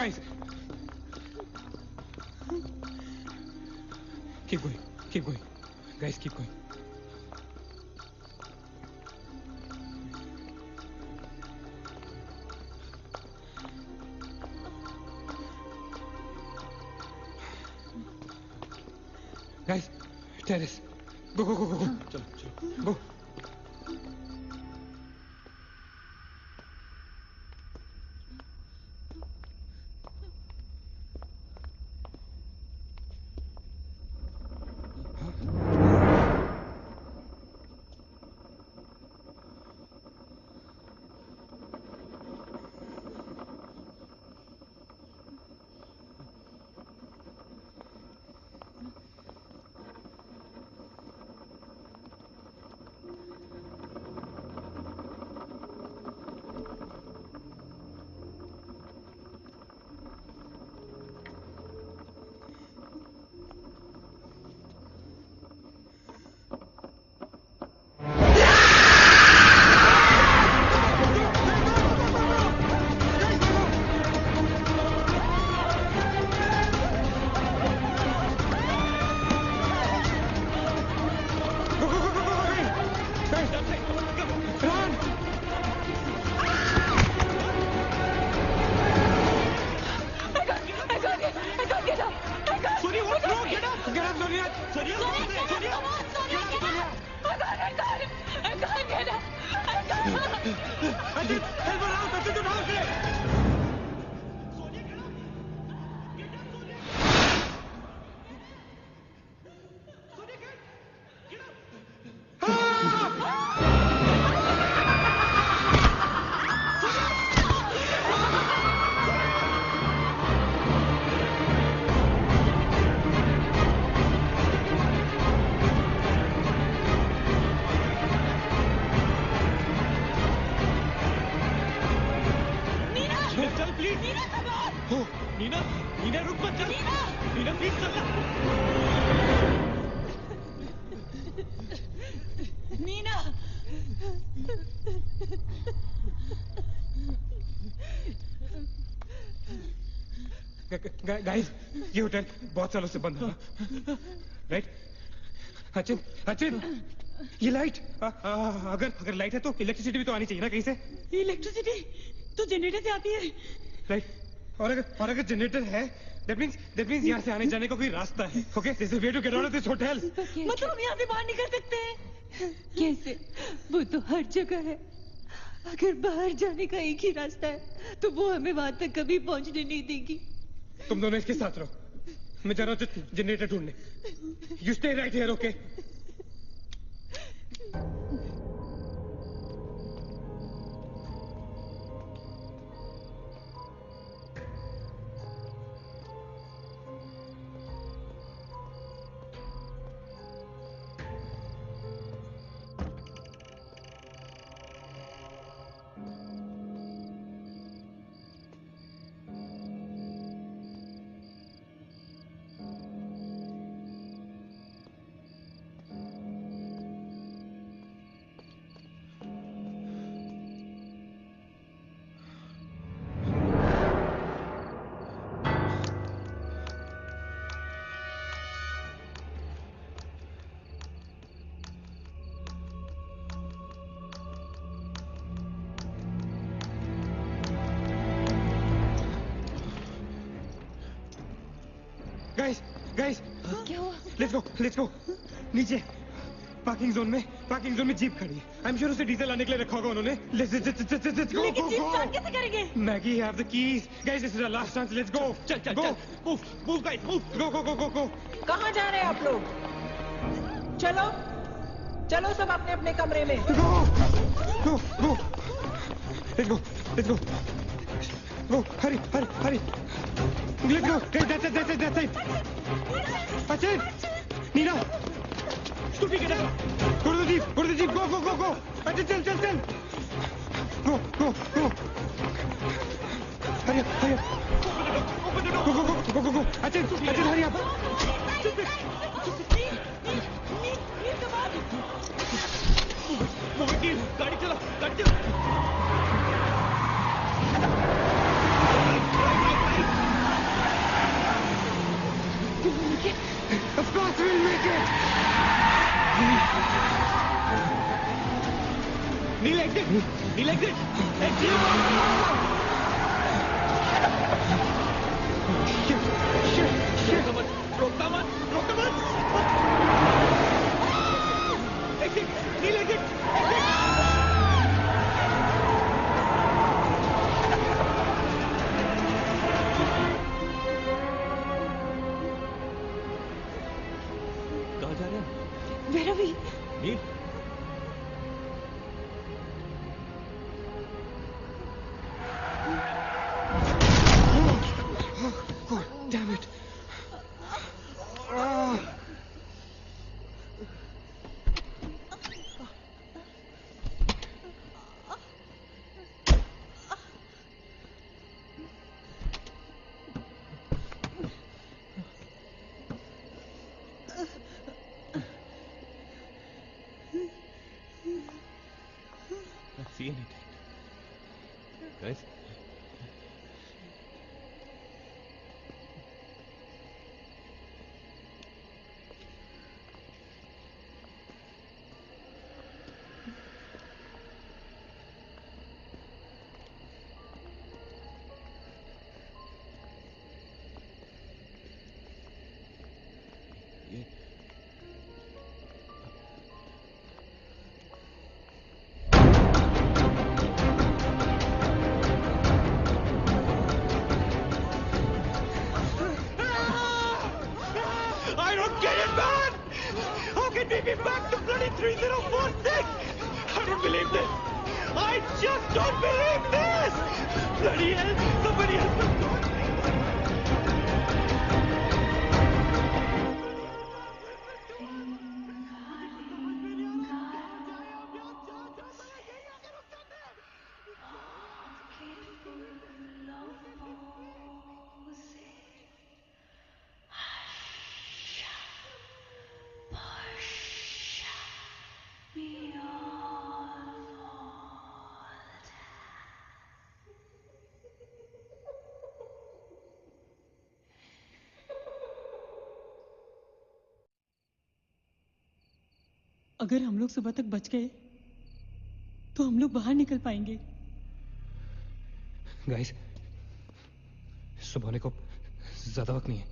guys. Keep going. Keep going. Guys, keep going. Guys, terrace. Go, go, go, go, go. चलो, चलो. Go. Guys, ये hotel बहुत सालों से बंद है, राइट? अचिन, अचिन, ये लाइट, अगर लाइट है तो इलेक्ट्रिसिटी भी तो आनी चाहिए ना कहीं से? इलेक्ट्रिसिटी तो जनरेटर से आती है, राइट? और अगर जनरेटर है, that means यहाँ से आने जाने का कोई रास्ता है, okay? There's a way to get out of this hotel. मतलब हम यहाँ से बाहर निकल सकते हैं? कैसे? वो तो हर जगह है. अगर बाहर जाने का एक ही रास्ता है, तो वो हमें वहां तक कभी पहुंचने नहीं देगी. तुम दोनों इसके साथ रहो. मैं जा रहा हूँ जनरेटर ढूंढने. You stay right here, okay? Guys, क्या हुआ? Let's go. नीचे पार्किंग जोन में जीप खड़ी है. आई एम श्योर उसे डीजल लाने के लिए रखा होगा उन्होंने. लेट्स गो. लेकिन जीप स्टार्ट कैसे करेंगे? Maggie have the keys. Guys, this is our last chance. Let's go. चल. Move guys, move. गो. कहाँ जा रहे हैं आप लोग? चलो सब अपने अपने कमरे में. Go. Let's go. Go, hurry. Let's go. That's it. Achin! Nina! Stupid, get out! Go to the jeep. Go. Achin, chal. Go. Hurry up. Open the door. Go. Achin, hurry up. Stupid. गाड़ी चला. भैरवी, नील, God damn it. Not see anything. Guys. I don't get it, man! How can we be back to bloody 3046? I don't believe this! I just don't believe this! Bloody hell, somebody else must do it! अगर हम लोग सुबह तक बच गए तो हम लोग बाहर निकल पाएंगे। गाइस, सुबह होने को ज्यादा वक्त नहीं है।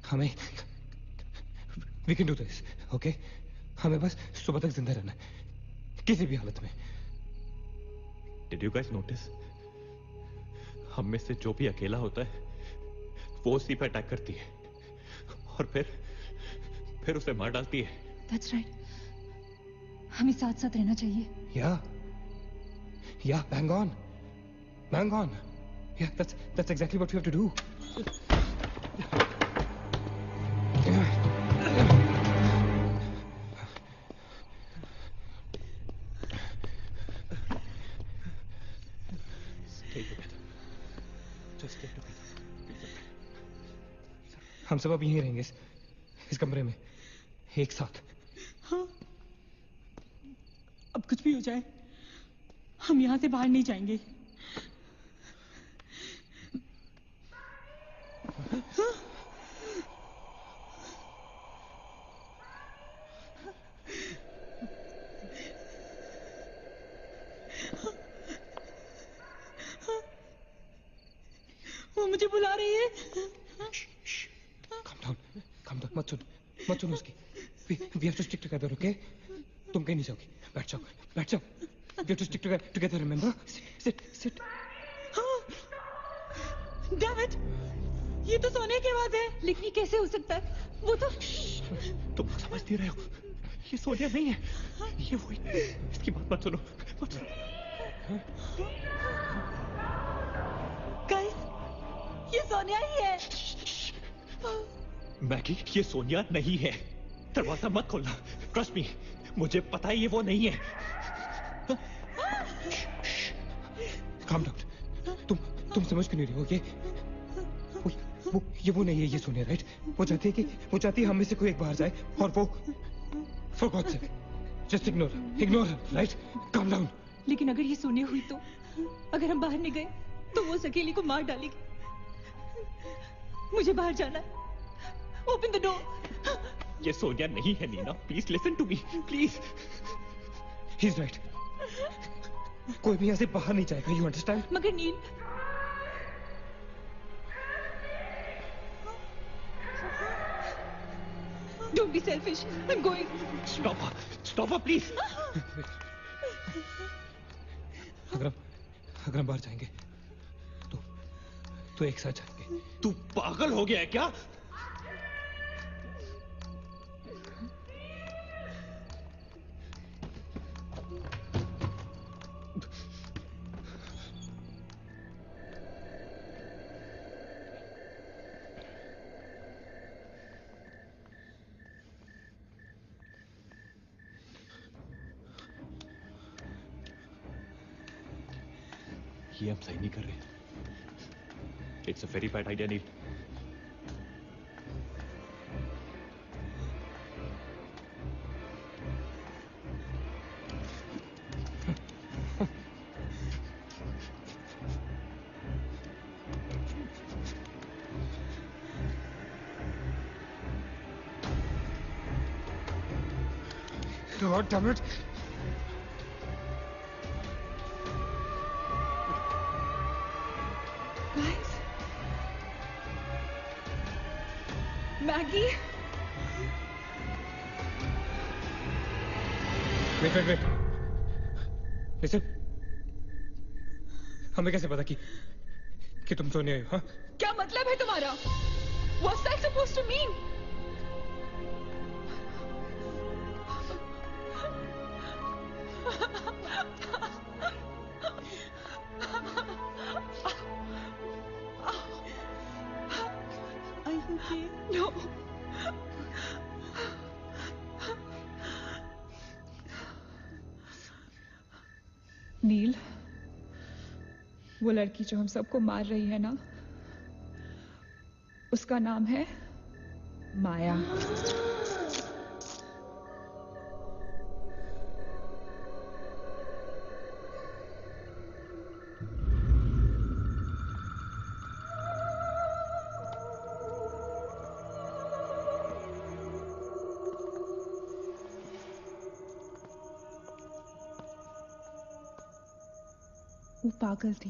हमें we can do this, okay? हमें बस सुबह तक जिंदा रहना है, किसी भी हालत में। Did you guys notice? हम में से जो भी अकेला होता है वो उसी पे अटैक करती है और फिर उसे मार डालती है। That's right. हमें साथ साथ रहना चाहिए। Yeah, bang on. Yeah, that's exactly what we have to do. Stay together. Just stay together. हम सब अब यहीं रहेंगे इस कमरे में एक साथ। हाँ, अब कुछ भी हो जाए हम यहाँ से बाहर नहीं जाएंगे। हाँ? वो मुझे बुला रही है। Calm down, मत सुन उसकी। We have to stick together, okay? तुम कहीं नहीं जाओगी। बैठ जाओ। We have to stick together, remember? Sit. Damn it! ये तो सोने की आवाज है। लेकिन ये कैसे हो सकता है? वो तो तुम समझती रहे हो, ये सोनिया नहीं है, ये वही। इसकी बात मत सुनो। गाइस, ये सोनिया ही है। मैगी, ये सोनिया नहीं है। दरवाजा मत खोलना। ट्रस्ट मी, मुझे पता है ये वो नहीं है। Calm down. तुम समझ क्यों नहीं रहे हो? ये वो नहीं है, ये सोनिया, राइट? वो चाहती है हम में से कोई एक बाहर जाए और वो for God's sake, just ignore her, right? Calm down. लेकिन अगर ये सोने हुई तो अगर हम बाहर नहीं गए तो वो सकेली को मार डालेगी। मुझे बाहर जाना है। Open the door. ये सोनिया नहीं है Neena. Please listen to me, please. He's right. कोई भी यहाँ से बाहर नहीं जाएगा, you understand? मगर नील, don't be selfish. I'm going. Stop her, please. अगर हम बाहर जाएंगे तो एक साथ जाएंगे। तू पागल हो गया है क्या? कि हम सही नहीं कर रहे। It's a very bad idea Neel. God damn it! Guys, Maggie. Wait. Listen. हमें कैसे पता कि तुम सोने आई हो? हाँ? क्या मतलब है तुम्हारा? What's that supposed to mean? Are you okay? No. नील, वो लड़की जो हम सबको मार रही है ना, उसका नाम है माया। वो पागल थी।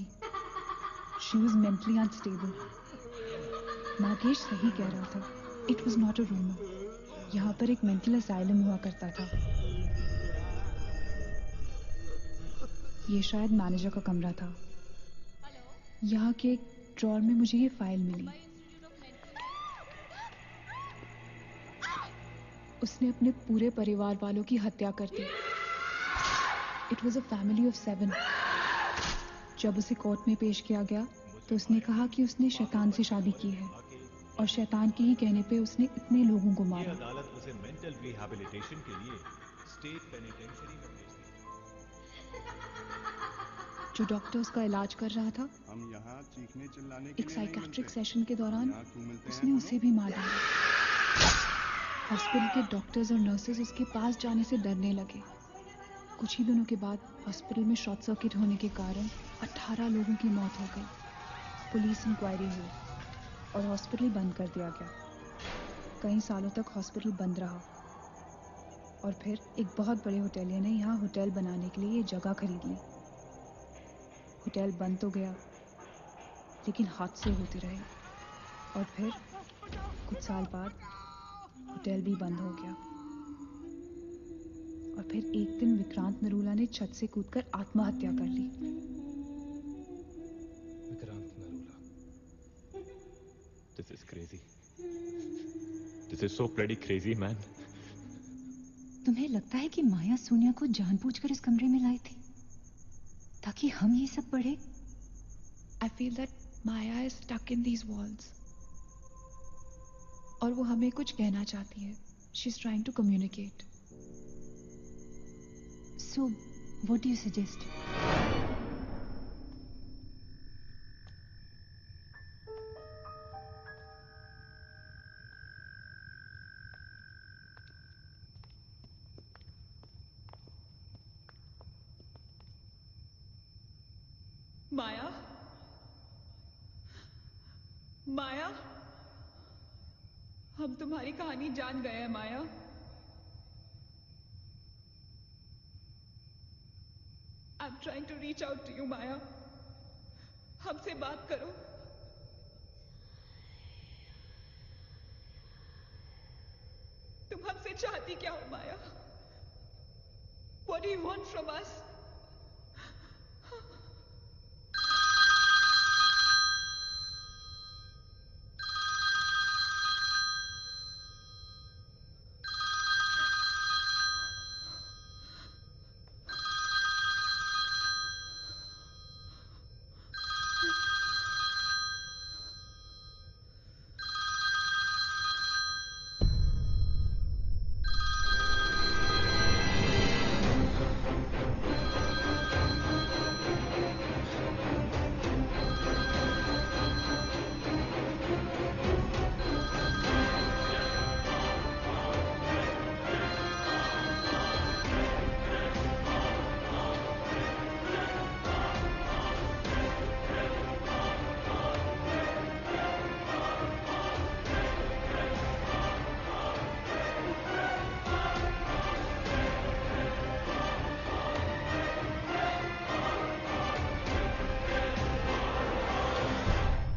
She was mentally unstable. Nagesh सही कह रहा था। It was not a rumor. यहाँ पर एक मेंटल असाइलम हुआ करता था। ये शायद मैनेजर का कमरा था। यहाँ के एक ड्रॉर में मुझे ये फाइल मिली। उसने अपने पूरे परिवार वालों की हत्या कर दी। It was a family of 7. जब उसे कोर्ट में पेश किया गया तो उसने कहा कि उसने शैतान से शादी की है और शैतान के ही कहने पे उसने इतने लोगों को मारा। अदालत उसे मेंटल रिहैबिलिटेशन के लिए स्टेट पेनिटेंशियरी में भेज दी। जो डॉक्टर उसका इलाज कर रहा था, हम यहाँ चीखने चिल्लाने के एक लिए नहीं साइकेट्रिक मिलते। सेशन के दौरान यहाँ क्यों मिलते हैं उसने हम उसे भी मार डाला। हॉस्पिटल के डॉक्टर्स और नर्सेस उसके पास जाने से डरने लगे। कुछ ही दिनों के बाद हॉस्पिटल में शॉर्ट सर्किट होने के कारण 18 लोगों की मौत हो गई। पुलिस इंक्वायरी हुई और हॉस्पिटल बंद कर दिया गया। कई सालों तक हॉस्पिटल बंद रहा और फिर एक बहुत बड़े होटलियर ने यहाँ होटल बनाने के लिए ये जगह खरीद ली। होटल बंद तो गया, लेकिन हादसे होते रहे और फिर कुछ साल बाद होटल भी बंद हो गया। और फिर एक दिन विक्रांत नरूला ने छत से कूदकर आत्महत्या कर ली। Vikrant Narula. This is crazy. This is so bloody crazy, man. तुम्हें लगता है कि माया सोनिया को जानबूझकर इस कमरे में लाई थी ताकि हम ये सब पढ़े? I feel that Maya is stuck in these walls. और वो हमें कुछ कहना चाहती है। She's trying to communicate. So, what do you suggest? माया, माया, हम तुम्हारी कहानी जान गए हैं माया। I'm trying to reach out to you, माया। हमसे बात करो। तुम हमसे चाहती क्या हो माया? What do you want from us?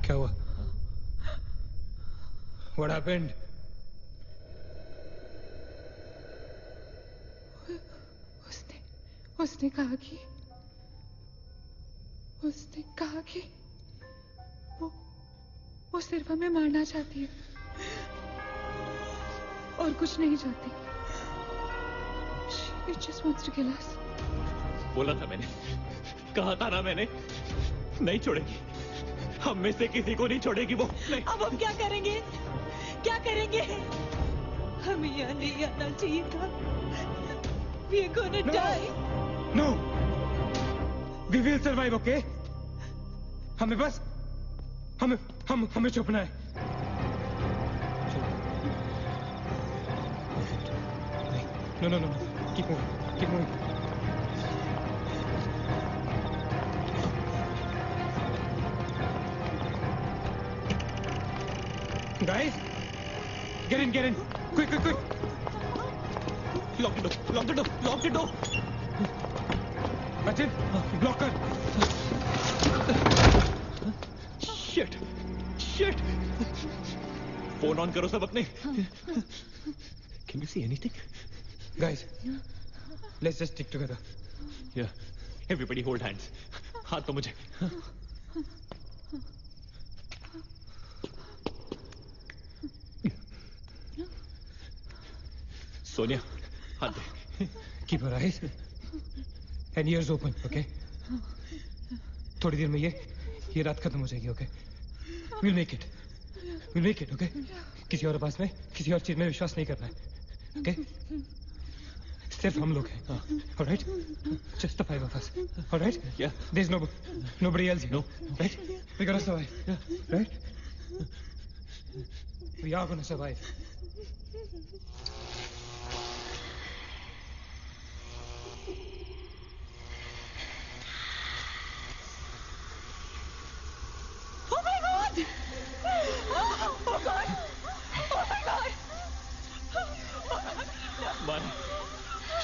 क्या हुआ? What happened? उसने कहा कि वो सिर्फ हमें मारना चाहती है और कुछ नहीं चाहती। She just wants to kill us. बोला था मैंने, कहा था ना मैंने, नहीं छोड़ेगी, हम में से किसी को नहीं छोड़ेगी वो। नहीं। अब हम क्या करेंगे? हमें यहाँ नहीं आना चाहिए था। We are gonna die. No. We will survive, okay? हमें छुपना है। No. Keep moving. Guys, get in. Quick. Lock the door. Achin, block कर। Shit. Phone on करो सब अपने। Can you see anything? Guys, let's just stick together. Yeah. Everybody hold hands. हाथ तो मुझे। सोनिया, हाथ दे। Keep your eyes and ears open, okay? थोड़ी देर में ये रात खत्म हो जाएगी, okay? We'll make it, okay? किसी और पास में, किसी और चीज में विश्वास नहीं करना है, okay? सिर्फ हम लोग हैं, all right? Just the 5 of us, all right? Yeah. There's nobody else here, No. right? We're gonna survive, right? We are gonna survive.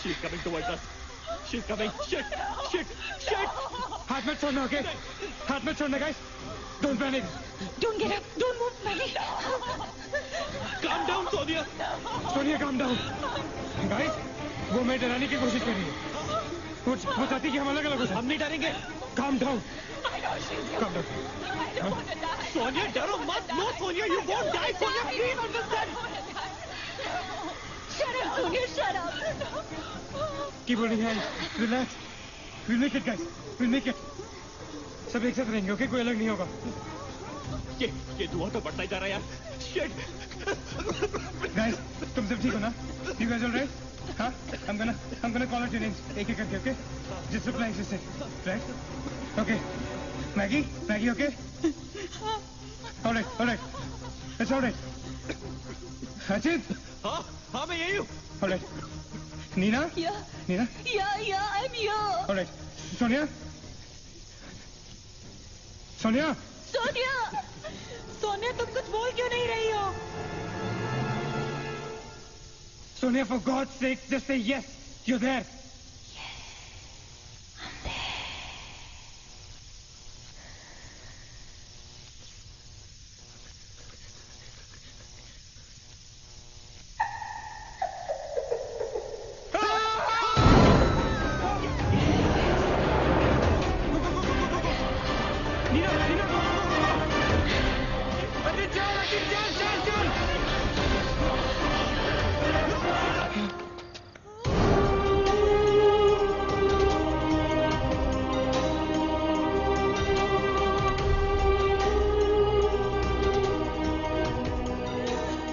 She's coming towards us. She's coming. Shit. हाथ मत छोड़ना, okay? हाथ मत छोड़ना, guys. Don't panic. Don't get up. Don't move, Maggie. Calm down, Sonia. Sonia, calm down. Guys, वो मैं डराने की कोशिश कर रही है। वो चाहती है कि हम अलग हो जाएं। हम नहीं डरेंगे। Calm down. Calm down. Sonia, डरो मत। No, Sonia, you won't die. Sonia, please understand. Shut up, Sonia. Shut up. Keep holding hands. Relax. We'll make it, guys. We'll make it. सब एक साथ रहेंगे, okay? कोई अलग नहीं होगा। ये धुआं तो बढ़ता ही जा रहा है यार। Shit. Guys, तुम सब ठीक हो ना? You guys all right? हाँ? I'm gonna call out your names एक करके, okay? Just reply just say, right? Okay. Maggie, okay? All right. That's all right. Achit? हाँ, मैं यही हूँ। All right. Nina? Yeah. Nina? Yeah, I'm here. All right. Sonia? Sonia, तुम कुछ बोल क्यों नहीं रही हो? Sonia, for God's sake, just say yes. You're there.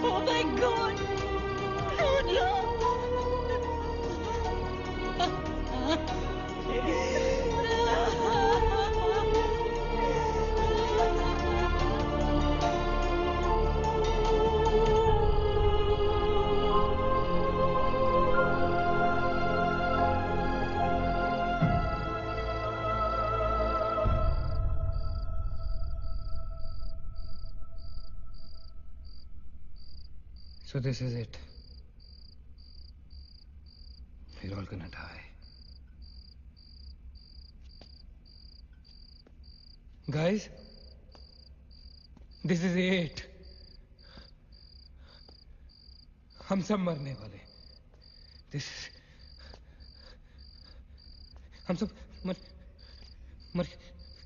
Oh my God! So this is it. We're all gonna die. Guys? This is it. हम सब मरने वाले। दिस हम सब मर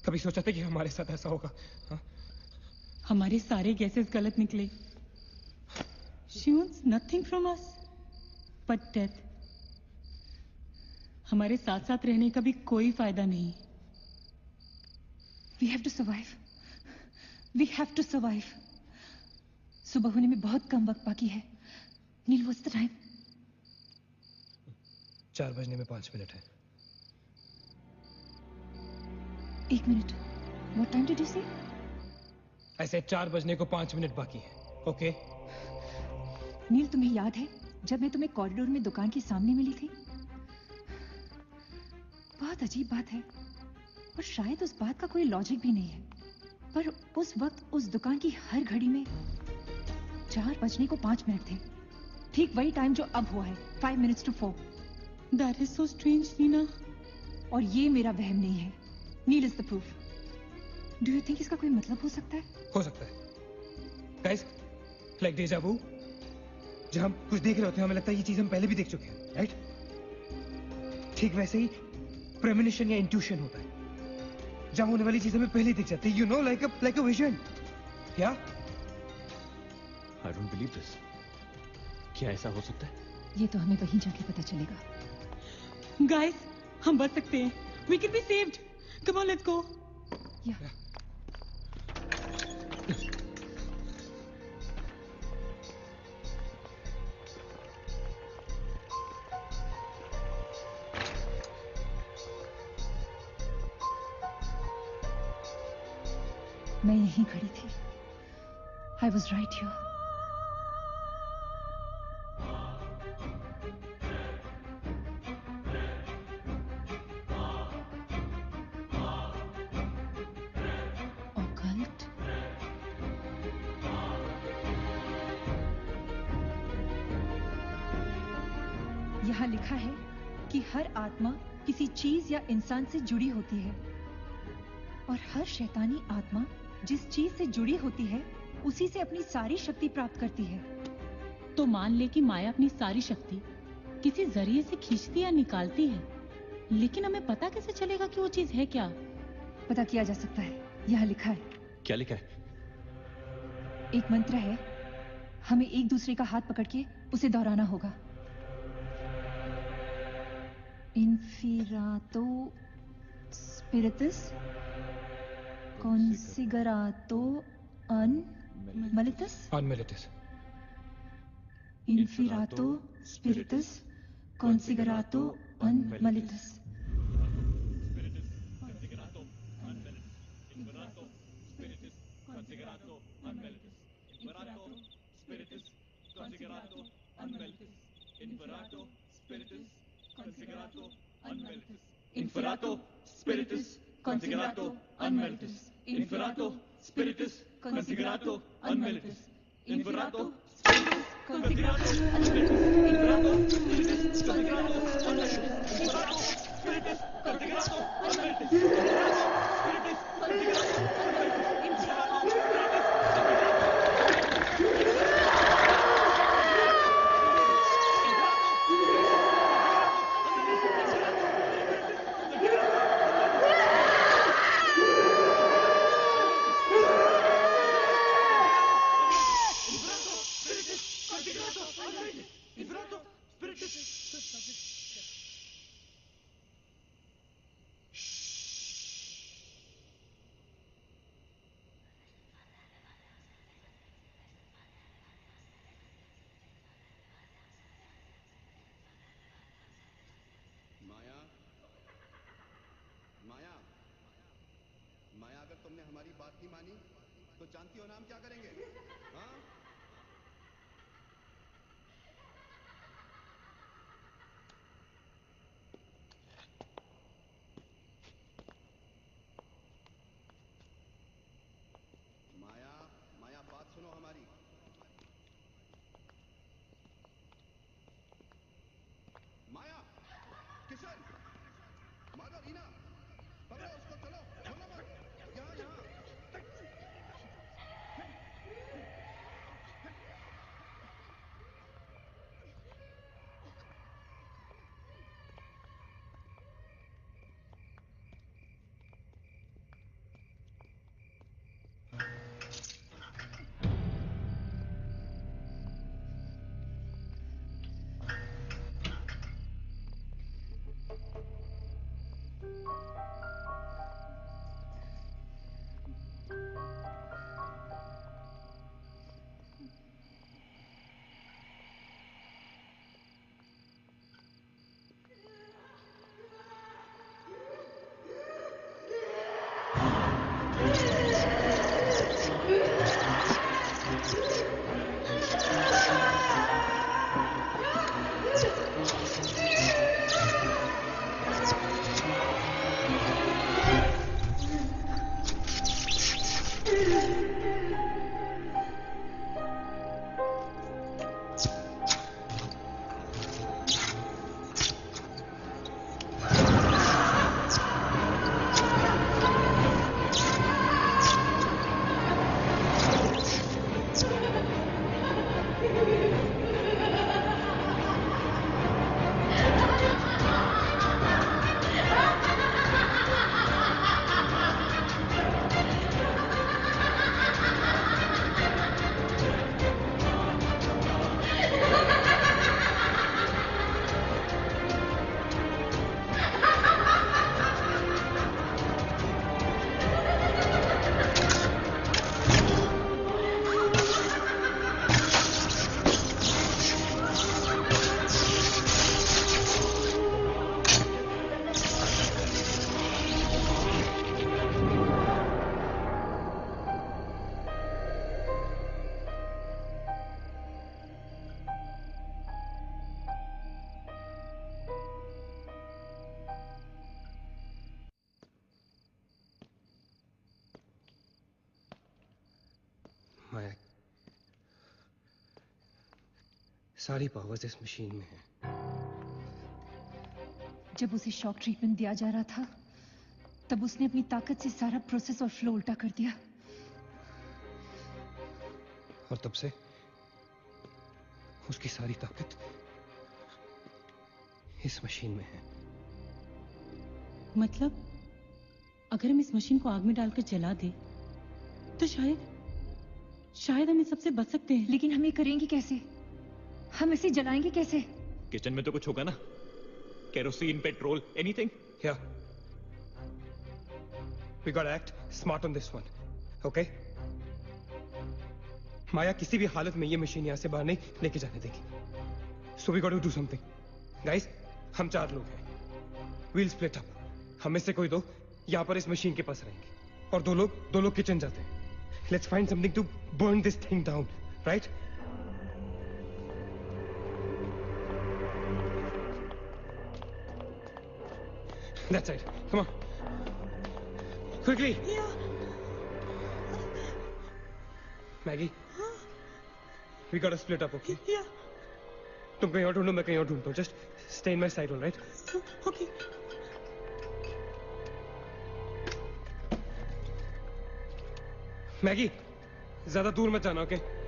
कभी सोचा था कि हमारे साथ ऐसा होगा? हाँ? हमारे सारे गैसेस गलत निकले। She wants nothing from us but death. हमारे साथ साथ रहने का भी कोई फायदा नहीं। We have to survive. We have to survive. सुबह होने में बहुत कम वक्त बाकी है। नील, what's the time? 4 बजने में 5 मिनट है। 1 minute. What time did you say? ऐसे 4 बजने को 5 मिनट बाकी है। ओके? नील, तुम्हें याद है जब मैं तुम्हें कॉरिडोर में दुकान के सामने मिली थी? बहुत अजीब बात है और शायद उस बात का कोई लॉजिक भी नहीं है, पर उस वक्त उस दुकान की हर घड़ी में 4 बजने को 5 मिनट थे। ठीक वही टाइम जो अब हुआ है, 5 minutes to 4। That is so strange, Neena. और ये मेरा वहम नहीं है। Neel is the proof. Do you think इसका कोई मतलब हो सकता है? हो सकता है। गाइस, लाइक डेजा वू, जब हम कुछ देख रहे होते हैं हमें लगता है ये चीज हम पहले भी देख चुके हैं, राइट? ठीक वैसे ही प्रेमोनिशन या इंट्यूशन होता है, जब होने वाली चीज हमें पहले ही दिख जाती है, you know, like a vision. क्या? I don't believe this. क्या ऐसा हो सकता है? ये तो हमें वहीं जाके पता चलेगा। Guys, हम बच सकते हैं। We can be saved. Come on, let's go. Yeah. मैं यहीं खड़ी थी। I was right here. Occult? यहाँ लिखा है कि हर आत्मा किसी चीज या इंसान से जुड़ी होती है और हर शैतानी आत्मा जिस चीज से जुड़ी होती है उसी से अपनी सारी शक्ति प्राप्त करती है। तो मान ले कि माया अपनी सारी शक्ति किसी जरिए से खींचती या निकालती है, लेकिन हमें पता कैसे चलेगा कि वो चीज है क्या? पता किया जा सकता है। यहाँ लिखा है। क्या लिखा है? एक मंत्र है, हमें एक दूसरे का हाथ पकड़ के उसे दोहराना होगा। Inferato Spiritus Consigerato Unmalitus. Unmalitus. Inferato Spiritus Consigerato Unmalitus. Inferato Spiritus Consigerato Unmelitus. Inferato Spiritus Consigerato Unmelitus. Inferato Spiritus Consigerato Unmelitus. Inferato Spiritus Consigerato Unmelitus. Inferato Spiritus Consigerato Unmelitus. Inferato Spiritus Consigerato Unmelitus. माया, अगर तुमने हमारी बात नहीं मानी तो जानती हो ना हम क्या करेंगे? हाँ? माया, माया बात सुनो हमारी। माया, किशन, माधव, रीना, पकड़ो उसको, चलो, छोड़ो मत। यहाँ यहाँ सारी पावर्स इस मशीन में है। जब उसे शॉक ट्रीटमेंट दिया जा रहा था तब उसने अपनी ताकत से सारा प्रोसेस और फ्लो उल्टा कर दिया। और तब से उसकी सारी ताकत इस मशीन में है। मतलब अगर हम इस मशीन को आग में डालकर जला दे तो शायद हम इस सबसे बच सकते हैं। लेकिन हम ये करेंगे कैसे? हम इसे जलाएंगे कैसे? किचन में तो कुछ होगा ना, kerosene, petrol, anything. Yeah. We gotta act smart on this one, okay? माया किसी भी हालत में ये मशीन यहां से बाहर नहीं लेके जाने देगी। So we gotta do something. Guys, हम 4 लोग हैं। We'll split up. हम में से कोई 2 यहां पर इस मशीन के पास रहेंगे और 2 लोग किचन जाते हैं। Let's find something to burn this thing down, right? That side. Come on. Quickly. Yeah. Maggie. We gotta split up, okay? Yeah. तुम कहीं और ढूंढो, मैं कहीं और ढूंढता हूँ. Just stay in my side, all right? Okay. Maggi, ज्यादा दूर मत जाना, ओके?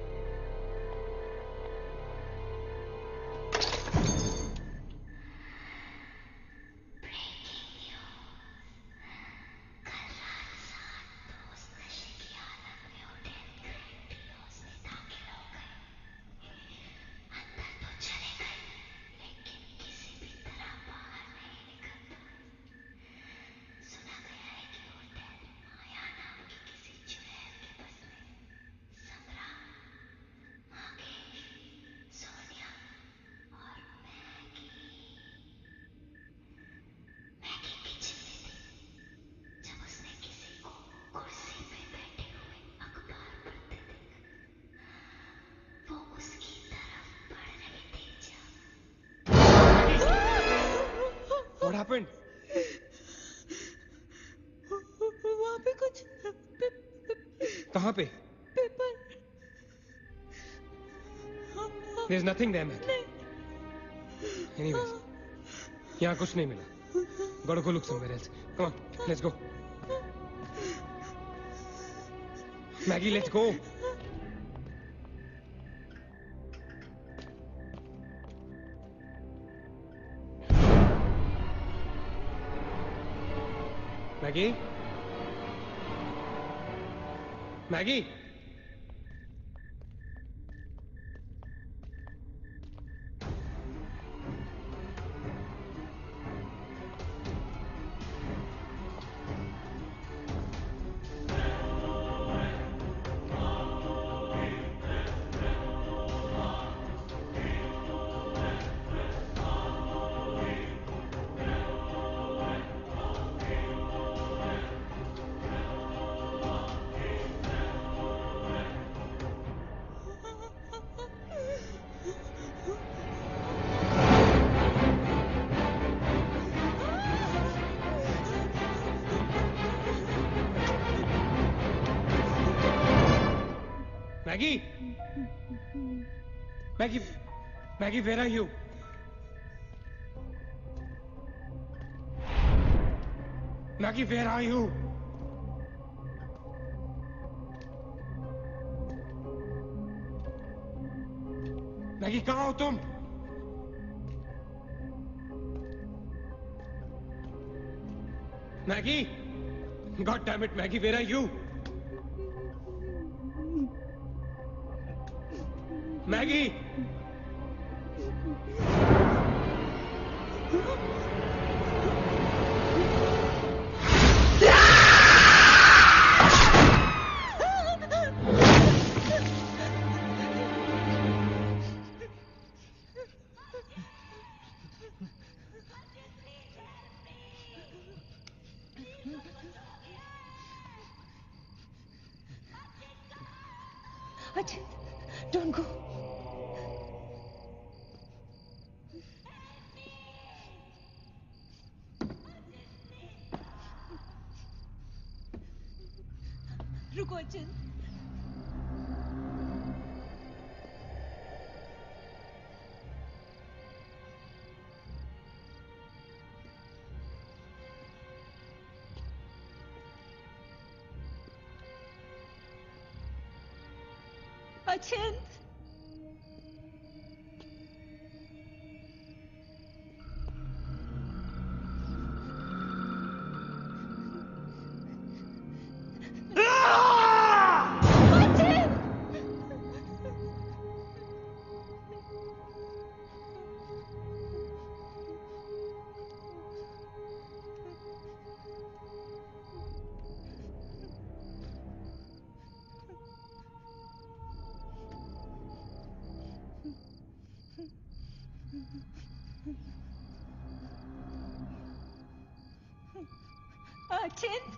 What happened? वहाँ पे कुछ कहाँ पे? Paper. There's nothing there, man. Anyways, यहाँ कुछ नहीं मिला. Gotta go look somewhere else. Come on, let's go. Maggie, let's go. Maggie? Maggie? Maggie? Maggie, where are you? Maggie, where are you? Maggie, कहाँ हो तुम? Maggie? God damn it, Maggie, where are you? Maggie! Ajit, don't go. रुको अचित। अचिंत अचिंत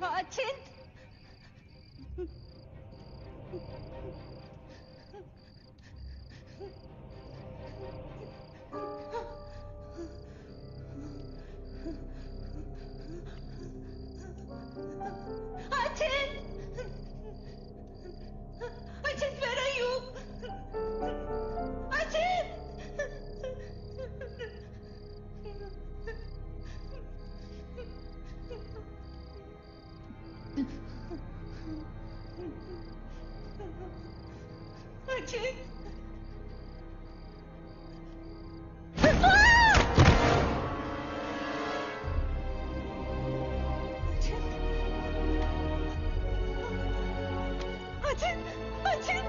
अचिंत अचिंत Achint, where are you? Achint! Achint! Achint! Achint!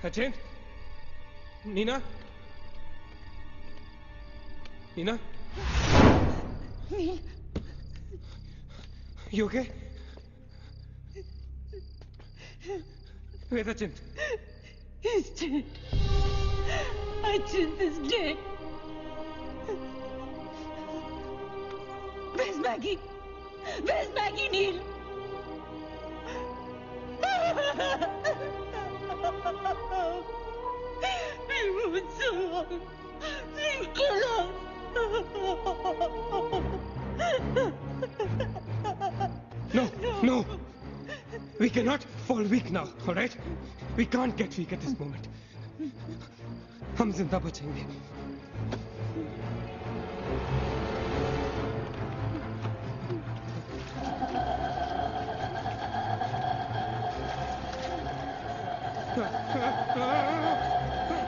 Achint? Nina? Nina? Neil, You okay? Where's Achint? he's dead. Achint is dead. Where's Maggie? Where's Maggie, Neil? You were so wrong. You kill her. No, no. We cannot fall weak now, all right? We can't get weak at this moment. हम जिंदा बचेंगे.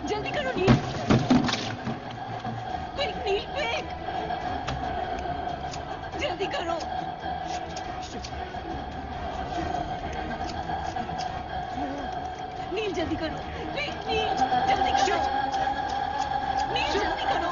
जल्दी करो नील. Quick, Neil, quick. जल्दी करो. नील जल्दी करो. Quick, Neil, जल्दी करो. नील जल्दी करो.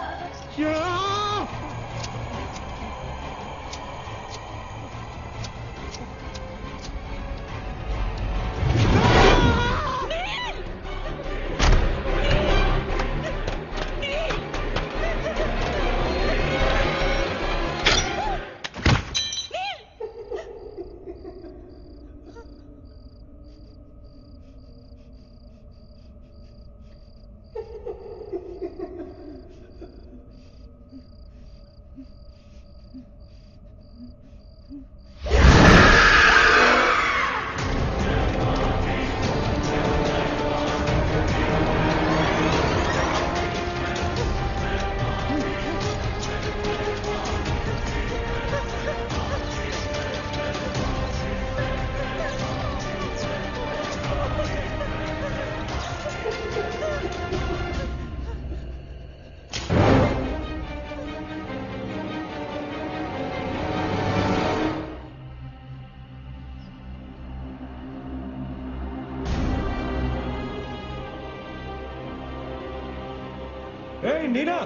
नीना,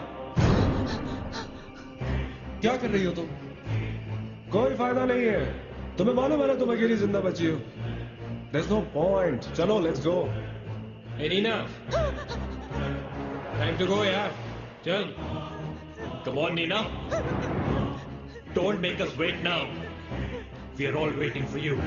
क्या कर रही हो तुम? कोई फायदा नहीं है, तुम्हें मालूम है ना तुम अकेली जिंदा बची हो. There's no point. चलो, let's go. Hey Neena, time to go यार. चल. Come on Neena. Don't make us wait now. We are all waiting for you.